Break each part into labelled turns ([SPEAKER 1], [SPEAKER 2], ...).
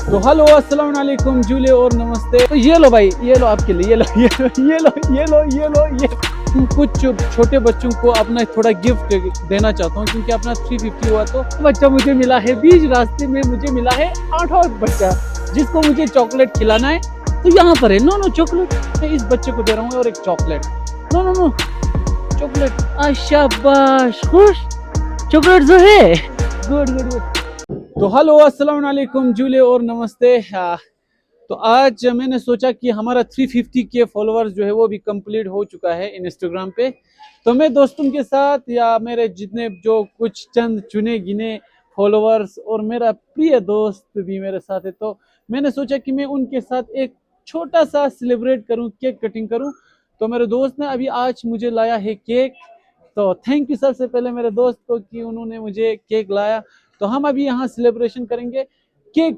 [SPEAKER 1] तो हेलो अस्सलाम वालेकुम जूले और नमस्ते। तो ये लो भाई, ये लो आपके लिए, ये लो ये लो ये लो ये लो ये लो ये कुछ छोटे बच्चों को अपना थोड़ा गिफ्ट देना चाहता हूँ, क्योंकि अपना 350 हुआ तो बच्चा मुझे मिला है। बीच रास्ते में मुझे मिला है 8 और बच्चा, जिसको मुझे चॉकलेट खिलाना है। तो यहाँ पर है नो चॉकलेट, मैं इस बच्चे को दे रहा हूँ और एक चॉकलेट। नो चॉकलेट, शाबाश, खुश चॉकलेट जो है। Good good good. तो हेलो अस्सलाम वालेकुम जूले और नमस्ते। तो आज मैंने सोचा कि हमारा 350 के फॉलोअर्स जो है वो भी कंप्लीट हो चुका है इंस्टाग्राम पे। तो मैं दोस्तों के साथ या मेरे जितने जो कुछ चंद चुने गिने फॉलोअर्स और मेरा प्रिय दोस्त भी मेरे साथ है, तो मैंने सोचा कि मैं उनके साथ एक छोटा सा सेलिब्रेट करूं, केक कटिंग करूं। तो मेरे दोस्त ने अभी आज मुझे लाया है केक। तो थैंक यू सबसे पहले मेरे दोस्त को कि उन्होंने मुझे केक लाया। तो हम अभी यहाँ सेलिब्रेशन करेंगे केक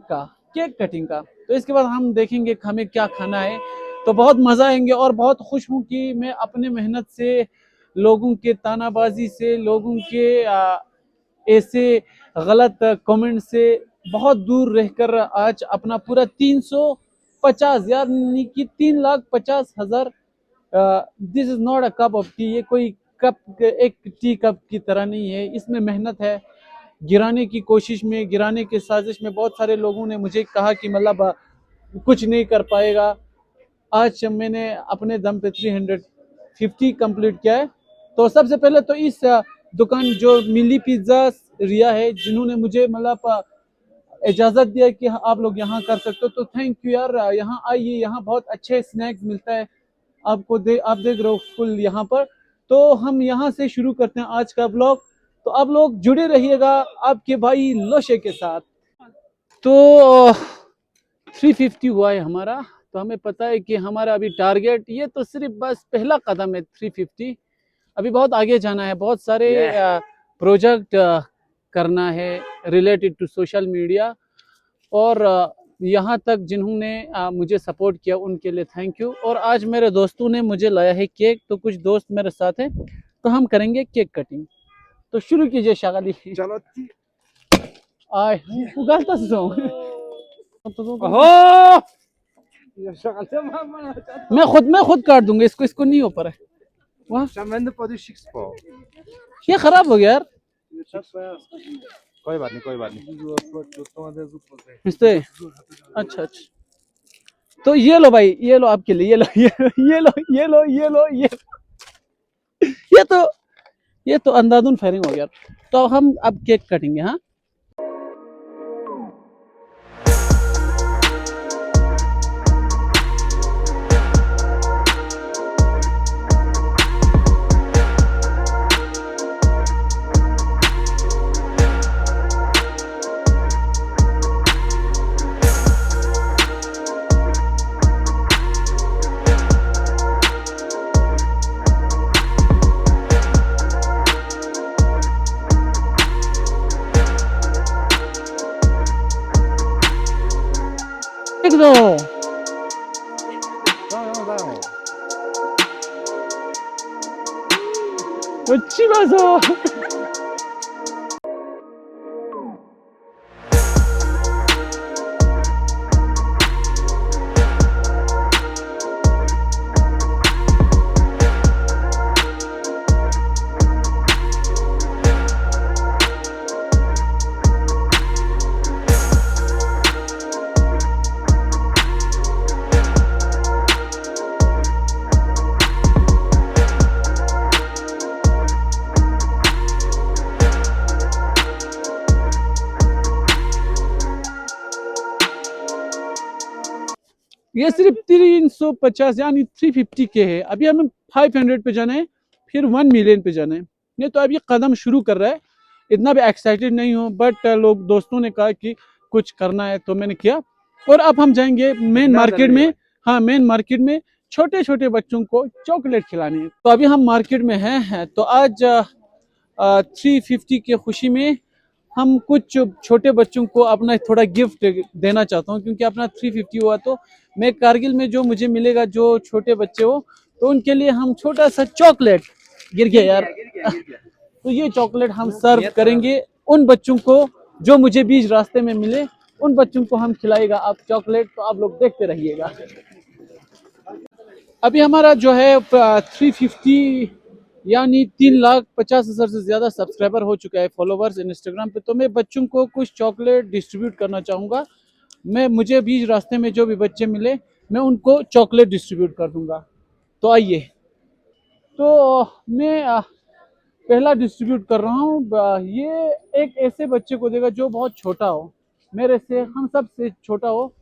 [SPEAKER 1] कटिंग का। तो इसके बाद हम देखेंगे हमें क्या खाना है। तो बहुत मज़ा आएंगे और बहुत खुश हूँ कि मैं अपने मेहनत से, लोगों के तानाबाजी से, लोगों के ऐसे गलत कमेंट से बहुत दूर रहकर आज अपना पूरा 350 यानी कि 3,50,000, this is not a cup of T, ये कोई कप, एक टी कप की तरह नहीं है। इसमें मेहनत है। गिराने की कोशिश में, गिराने के साजिश में बहुत सारे लोगों ने मुझे कहा कि मतलब कुछ नहीं कर पाएगा। आज मैंने अपने दम पे 350 कंप्लीट किया है। तो सबसे पहले तो इस दुकान जो मिली पिज्जा रिया है, जिन्होंने मुझे मतलब इजाज़त दिया कि आप लोग यहाँ कर सकते हो, तो थैंक यू यार। यहाँ आइए, यहाँ बहुत अच्छे स्नैक्स मिलता है आपको। आप देख रहे हो फुल यहाँ पर। तो हम यहाँ से शुरू करते हैं आज का ब्लॉग। तो आप लोग जुड़े रहिएगा आपके भाई लोशे के साथ। तो 350 हुआ है हमारा। तो हमें पता है कि हमारा अभी टारगेट, ये तो सिर्फ बस पहला कदम है 350। अभी बहुत आगे जाना है, बहुत सारे प्रोजेक्ट करना है रिलेटेड टू सोशल मीडिया। और यहाँ तक जिन्होंने मुझे सपोर्ट किया उनके लिए थैंक यू। और आज मेरे दोस्तों ने मुझे लाया है केक, तो कुछ दोस्त मेरे साथ हैं, तो हम करेंगे केक कटिंग। तो शुरू कीजिए शागाली।
[SPEAKER 2] चलो
[SPEAKER 1] आए उगाता मैं खुद काट दूंगा इसको, इसको नहीं हो पा रहा है। वाह, ये खराब हो गया यार।
[SPEAKER 2] कोई बात नहीं।
[SPEAKER 1] इस्ते अच्छा। तो ये लो भाई, ये लो आपके लिए, ये लो ये लो ये लो ये लो ये तो अंधाधुन फायरिंग हो गया। तो हम अब केक कटेंगे। हाँ, देख दो। अच्छी बात है। ये सिर्फ 350 यानी 350 के है। अभी हमें 500 पे जाना है, फिर 1 मिलियन पे जाना है। ये तो अभी कदम शुरू कर रहा है। इतना भी एक्साइटेड नहीं हूँ, बट लोग दोस्तों ने कहा कि कुछ करना है तो मैंने किया। और अब हम जाएंगे मेन मार्केट में। हाँ, मेन मार्केट में छोटे छोटे बच्चों को चॉकलेट खिलानी है। तो अभी हम मार्केट में हैं। तो आज 350 की खुशी में हम कुछ छोटे बच्चों को अपना थोड़ा गिफ्ट देना चाहता हूँ, क्योंकि अपना 350 हुआ तो मैं कारगिल में जो मुझे मिलेगा, जो छोटे बच्चे हो, तो उनके लिए हम छोटा सा चॉकलेट, गिर गया यार, तो ये चॉकलेट हम सर्व करेंगे उन बच्चों को जो मुझे बीच रास्ते में मिले। उन बच्चों को हम खिलाएगा आप चॉकलेट, तो आप लोग देखते रहिएगा। अभी हमारा जो है 350 यानी 3,50,000 से ज़्यादा सब्सक्राइबर हो चुका है, फॉलोवर्स इंस्टाग्राम पे। तो मैं बच्चों को कुछ चॉकलेट डिस्ट्रीब्यूट करना चाहूँगा। मुझे बीच रास्ते में जो भी बच्चे मिले मैं उनको चॉकलेट डिस्ट्रीब्यूट कर दूँगा। तो आइए, तो मैं पहला डिस्ट्रीब्यूट कर रहा हूँ। ये एक ऐसे बच्चे को देगा जो बहुत छोटा हो, मेरे से, हम सब से छोटा हो।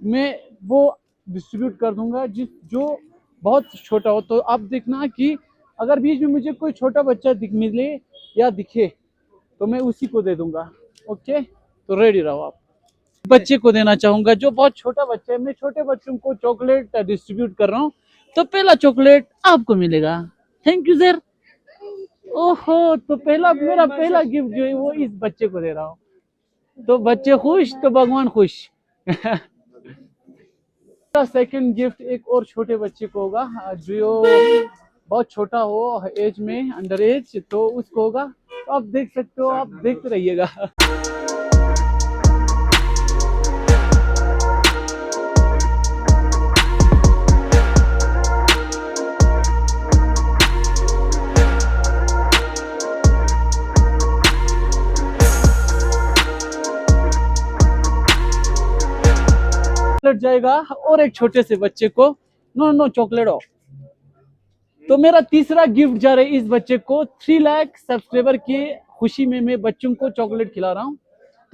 [SPEAKER 1] मैं वो डिस्ट्रीब्यूट कर दूंगा जो बहुत छोटा हो। तो आप देखना कि अगर बीच में मुझे कोई छोटा बच्चा मिले या दिखे तो मैं उसी को दे दूंगा। ओके, तो रेडी रहो आप। बच्चे को देना चाहूंगा जो बहुत छोटा बच्चा है। मैं छोटे बच्चों को चॉकलेट डिस्ट्रीब्यूट कर रहा हूँ। तो पहला चॉकलेट आपको मिलेगा। Thank you sir. ओहो, तो मेरा पहला गिफ्ट जो है वो इस बच्चे को दे रहा हूँ। तो बच्चे खुश तो भगवान खुश। सेकंड गिफ्ट एक और छोटे बच्चे को होगा जो बहुत छोटा हो एज में, अंडर एज, तो उसको होगा। तो आप देख सकते हो, आप देखते रहिएगा। चॉकलेट जाएगा और एक छोटे से बच्चे को। नो नो चॉकलेट हो। तो मेरा तीसरा गिफ्ट जा रहा है इस बच्चे को। 3 लाख सब्सक्राइबर की खुशी में मैं बच्चों को चॉकलेट खिला रहा हूँ।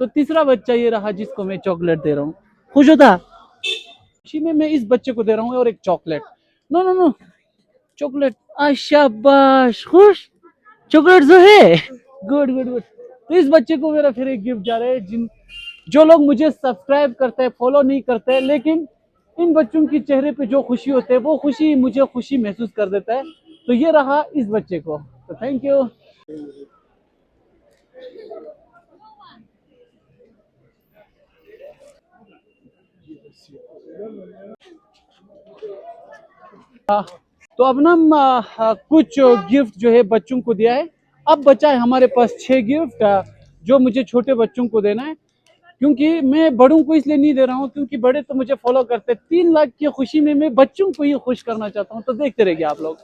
[SPEAKER 1] तो तीसरा बच्चा ये रहा जिसको मैं चॉकलेट दे रहा हूँ। खुश होता खुशी में मैं इस बच्चे को दे रहा हूँ और एक chocolate. No no no chocolate. शाबाश, खुश। चॉकलेट जो है, गुड गुड गुड। तो इस बच्चे को मेरा फिर एक गिफ्ट जा रहा है। जो लोग मुझे सब्सक्राइब करते हैं, फॉलो नहीं करते हैं, लेकिन इन बच्चों की चेहरे पे जो खुशी होते है वो खुशी मुझे खुशी महसूस कर देता है। तो ये रहा इस बच्चे को। तो थैंक यू। तो अब ना कुछ गिफ्ट जो है बच्चों को दिया है। अब बचा है हमारे पास 6 गिफ्ट जो मुझे छोटे बच्चों को देना है। क्योंकि मैं बड़ों को इसलिए नहीं दे रहा हूँ क्योंकि बड़े तो मुझे फॉलो करते हैं। 3 लाख की खुशी में मैं बच्चों को ही खुश करना चाहता हूँ। तो देखते रहिए आप लोग।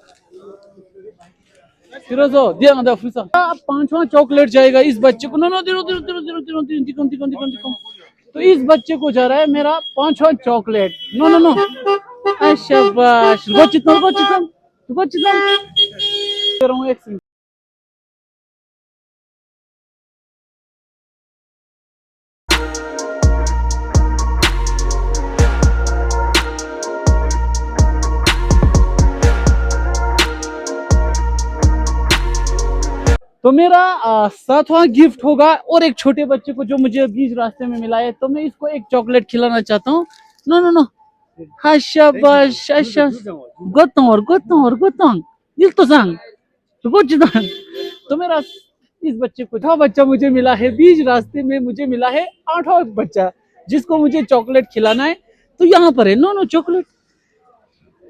[SPEAKER 1] फिरोजो दिया ना फिर पांचवा चॉकलेट जाएगा इस बच्चे को। नो नो दिरो दिरो दिरो दिरो दिरो दिरो दिरो दिरो दिरो दिरो। तो इस बच्चे को जा रहा है मेरा पांचवा चॉकलेट। नो नो नो शाबाश, गोचितम गोचितम गोचितम दे रहा हूँ एक। तो मेरा 7वां गिफ्ट होगा और एक छोटे बच्चे को जो मुझे बीच रास्ते में मिला है। तो मैं इसको एक चॉकलेट खिलाना चाहता हूँ। नो नो नो शाबाश गोतों और गोतों दिल तो सांग तो कुछ। तो मेरा इस बच्चे को 8वां बच्चा मुझे मिला है बीच रास्ते में। मुझे मिला है 8वां बच्चा जिसको मुझे चॉकलेट खिलाना है। तो यहाँ पर है no no chocolate.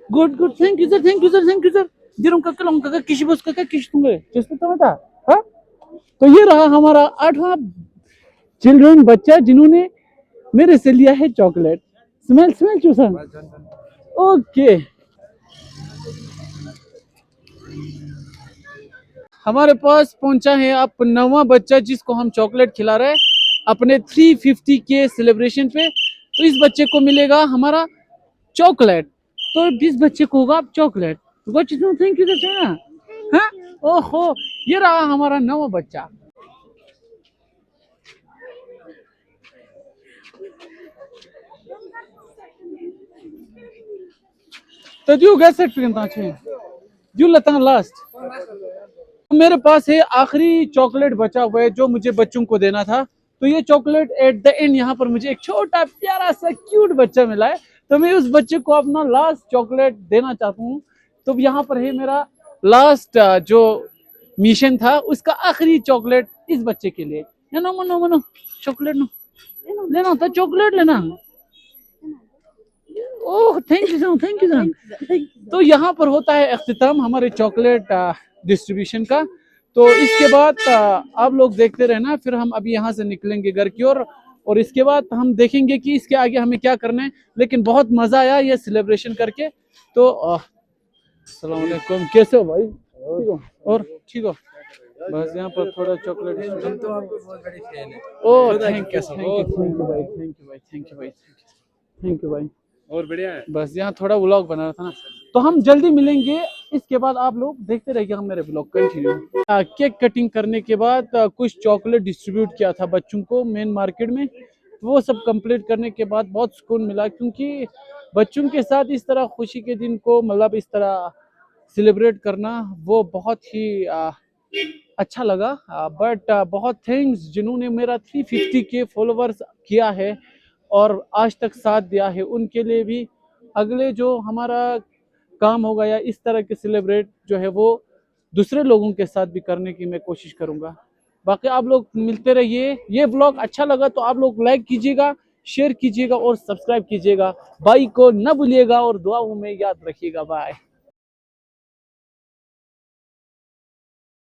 [SPEAKER 1] Good good, thank you sir, thank you sir, thank you sir. दिरों का कलम का किसी बस का किस दूंगे जिसको तो था। हाँ, तो ये रहा हमारा 8वां चिल्ड्रन बच्चा जिन्होंने मेरे से लिया है चॉकलेट। स्मेल स्मेल चूसन। ओके, हमारे पास पहुंचा है अब 9वां बच्चा जिसको हम चॉकलेट खिला रहे हैं अपने 350 के सेलिब्रेशन पे। तो इस बच्चे को मिलेगा हमारा चॉकलेट। तो इस बच्चे को होगा चॉकलेट। Thank you sir. हाँ, ओहो, ये रहा हमारा 9वां बच्चा। तो जो गैस जो लता लास्ट मेरे पास है आखिरी चॉकलेट बचा हुआ है जो मुझे बच्चों को देना था। तो ये चॉकलेट एट द एंड यहाँ पर मुझे एक छोटा प्यारा सा क्यूट बच्चा मिला है। तो मैं उस बच्चे को अपना लास्ट चॉकलेट देना चाहता हूँ। तो यहाँ पर है मेरा लास्ट जो मिशन था उसका आखिरी चॉकलेट इस बच्चे के लिए। मनो मनो मनो चॉकलेट नो लेना था, चॉकलेट लेना। Oh thank you sir, thank you sir. तो यहाँ पर होता है अख्तिताम हमारे चॉकलेट डिस्ट्रीब्यूशन का। तो इसके बाद आप लोग देखते रहना। फिर हम अभी यहाँ से निकलेंगे घर की ओर और इसके बाद हम देखेंगे कि इसके आगे हमें क्या करना है। लेकिन बहुत मज़ा आया ये सेलिब्रेशन करके। तो अस्सलाम वालेकुम, कैसे हो भाई? ठीक हो? और ठीक हो? बस यहाँ पर थोड़ा चॉकलेट
[SPEAKER 2] तो आपको बहुत बड़ी फैन है।
[SPEAKER 1] ओ
[SPEAKER 2] खुदा की
[SPEAKER 1] थैंक यू
[SPEAKER 2] कसम,
[SPEAKER 1] थैंक यू थैंक यू भाई, थैंक यू भाई, थैंक यू भाई, थैंक यू भाई।
[SPEAKER 2] और बढ़िया है।
[SPEAKER 1] बस यहाँ थोड़ा व्लॉग बना रहा था ना। तो हम जल्दी मिलेंगे। इसके बाद आप लोग देखते रहिएगा मेरे व्लॉग कंटिन्यू। केक कटिंग करने के बाद कुछ चॉकलेट डिस्ट्रीब्यूट किया था बच्चों को मेन मार्केट में। वो सब कंप्लीट करने के बाद बहुत सुकून मिला, क्योंकि बच्चों के साथ इस तरह खुशी के दिन को मतलब इस तरह सेलिब्रेट करना वो बहुत ही अच्छा लगा। बट बहुत थैंक्स जिन्होंने मेरा 350 के फॉलोवर्स किया है और आज तक साथ दिया है, उनके लिए भी। अगले जो हमारा काम होगा या इस तरह के सेलिब्रेट जो है वो दूसरे लोगों के साथ भी करने की मैं कोशिश करूंगा। बाकी आप लोग मिलते रहिए। ये ब्लॉग अच्छा लगा तो आप लोग लाइक कीजिएगा, शेयर कीजिएगा और सब्सक्राइब कीजिएगा। भाई को न भूलिएगा और दुआओं में याद रखिएगा। बाय।